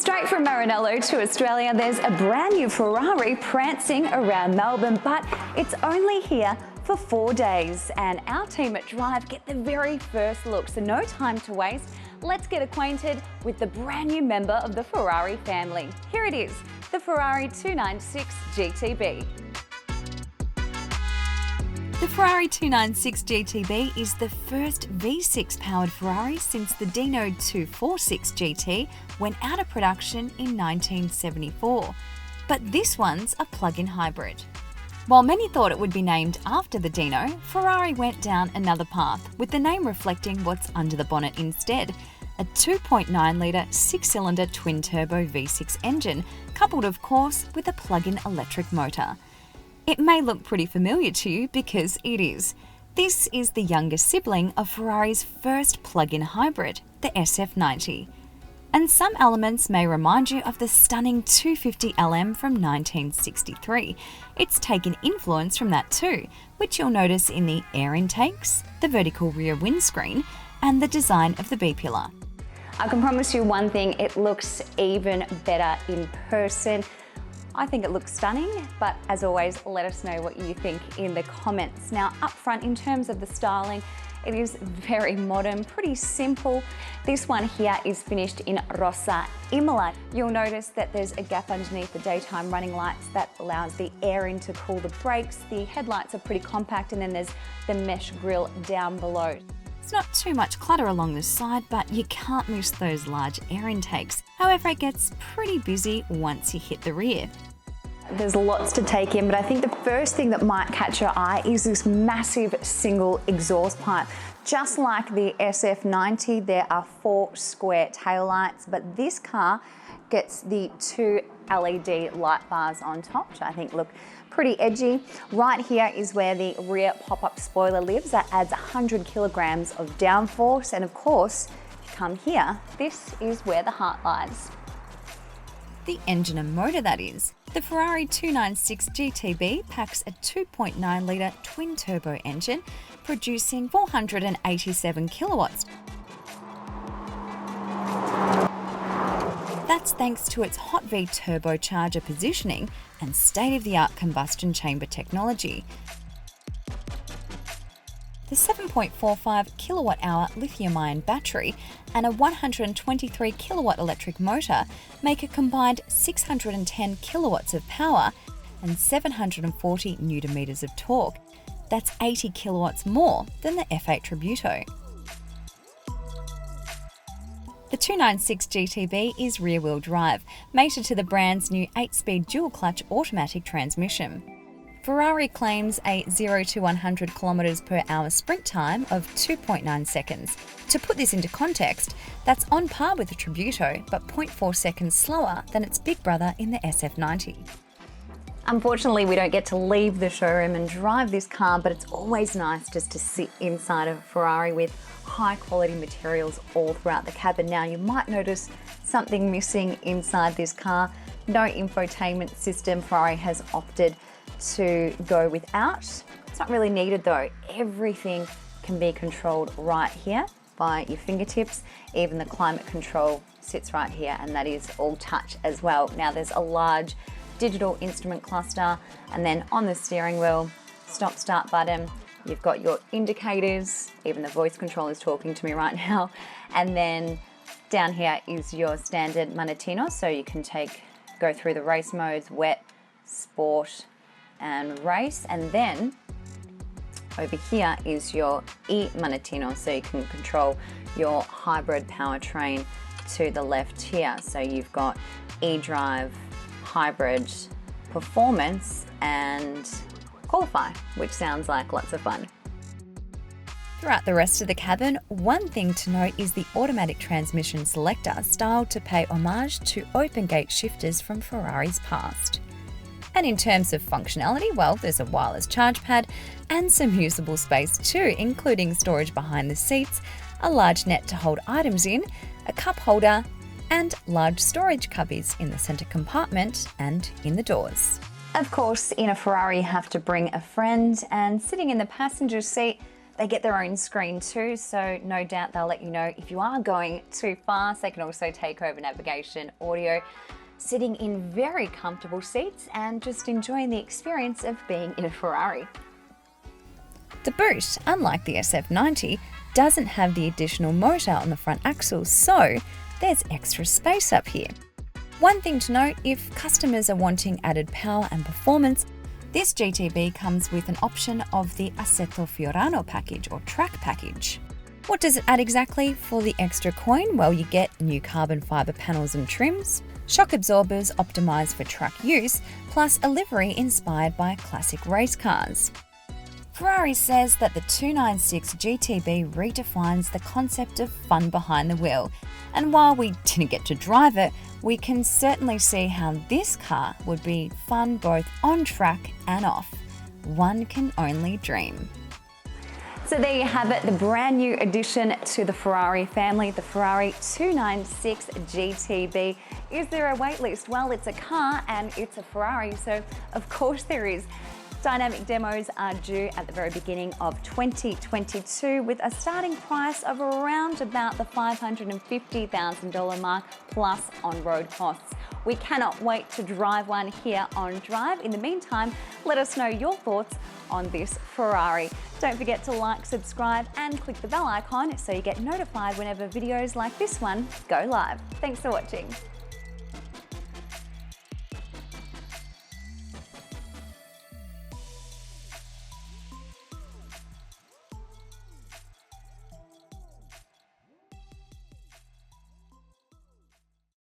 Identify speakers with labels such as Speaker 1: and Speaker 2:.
Speaker 1: Straight from Maranello to Australia, there's a brand new Ferrari prancing around Melbourne, but it's only here for 4 days. And our team at Drive get the very first look, so no time to waste. Let's get acquainted with the brand new member of the Ferrari family. Here it is, the Ferrari 296GTB.
Speaker 2: The Ferrari 296GTB is the first V6-powered Ferrari since the Dino 246GT went out of production in 1974. But this one's a plug-in hybrid. While many thought it would be named after the Dino, Ferrari went down another path, with the name reflecting what's under the bonnet instead. A 2.9-litre six-cylinder twin-turbo V6 engine, coupled of course with a plug-in electric motor. It may look pretty familiar to you because it is. This is the younger sibling of Ferrari's first plug-in hybrid, the SF90. And some elements may remind you of the stunning 250LM from 1963. It's taken influence from that too, which you'll notice in the air intakes, the vertical rear windscreen, and the design of the B-pillar.
Speaker 1: I can promise you one thing, it looks even better in person. I think it looks stunning, but as always, let us know what you think in the comments. Now, up front, in terms of the styling, it is very modern, pretty simple. This one here is finished in Rosa Imola. You'll notice that there's a gap underneath the daytime running lights that allows the air in to cool the brakes. The headlights are pretty compact, and then there's the mesh grille down below.
Speaker 2: It's not too much clutter along the side, but you can't miss those large air intakes. However, it gets pretty busy once you hit the rear.
Speaker 1: There's lots to take in, but I think the first thing that might catch your eye is this massive single exhaust pipe. Just like the SF90, there are 4 square taillights, but this car gets the 2 LED light bars on top, which I think look pretty edgy. Right here is where the rear pop-up spoiler lives. That adds 100 kilograms of downforce, and of course, if you come here, this is where the heart lies.
Speaker 2: The engine and motor, that is. The Ferrari 296GTB packs a 2.9-litre twin-turbo engine, producing 487 kilowatts. That's thanks to its hot V turbocharger positioning and state-of-the-art combustion chamber technology. The 7.45 kilowatt-hour lithium-ion battery and a 123 kilowatt electric motor make a combined 610 kilowatts of power and 740 newton-meters of torque. That's 80 kilowatts more than the F8 Tributo. The 296GTB is rear-wheel drive, mated to the brand's new 8-speed dual-clutch automatic transmission. Ferrari claims a 0 to 100 km/h sprint time of 2.9 seconds. To put this into context, that's on par with the Tributo, but 0.4 seconds slower than its big brother in the SF90.
Speaker 1: Unfortunately, we don't get to leave the showroom and drive this car, but it's always nice just to sit inside of a Ferrari with high quality materials all throughout the cabin. Now, you might notice something missing inside this car. No infotainment system. Ferrari has opted to go without. It's not really needed though. Everything can be controlled right here by your fingertips. Even the climate control sits right here, and that is all touch as well. Now, there's a large digital instrument cluster, and then on the steering wheel, stop start button, you've got your indicators. Even the voice control is talking to me right now. And then down here is your standard manettino, so you can go through the race modes, wet, sport, and race. And then over here is your e-manettino, so you can control your hybrid powertrain to the left here. So you've got e-drive, hybrid, performance, and qualify, which sounds like lots of fun.
Speaker 2: Throughout the rest of the cabin, one thing to note is the automatic transmission selector, styled to pay homage to open gate shifters from Ferrari's past. And in terms of functionality, well, there's a wireless charge pad and some usable space too, including storage behind the seats, a large net to hold items in, a cup holder, and large storage cubbies in the centre compartment and in the doors.
Speaker 1: Of course, in a Ferrari you have to bring a friend, and sitting in the passenger seat, They get their own screen too, so no doubt they'll let you know if you are going too fast. They can also take over navigation, audio, sitting in very comfortable seats and just enjoying the experience of being in a Ferrari.
Speaker 2: The boot, unlike the SF90, doesn't have the additional motor on the front axle, so there's extra space up here. One thing to note, if customers are wanting added power and performance, this GTB comes with an option of the Assetto Fiorano package or track package. What does it add exactly for the extra coin? Well, you get new carbon fibre panels and trims, shock absorbers optimised for truck use, plus a livery inspired by classic race cars. Ferrari says that the 296 GTB redefines the concept of fun behind the wheel, and while we didn't get to drive it, we can certainly see how this car would be fun both on track and off. One can only dream.
Speaker 1: So there you have it, the brand new addition to the Ferrari family, the Ferrari 296 GTB. Is there a wait list? Well, it's a car and it's a Ferrari, so of course there is. Dynamic demos are due at the very beginning of 2022 with a starting price of around about the $550,000 mark plus on-road costs. We cannot wait to drive one here on Drive. In the meantime, let us know your thoughts on this Ferrari. Don't forget to like, subscribe and click the bell icon so you get notified whenever videos like this one go live. Thanks for watching.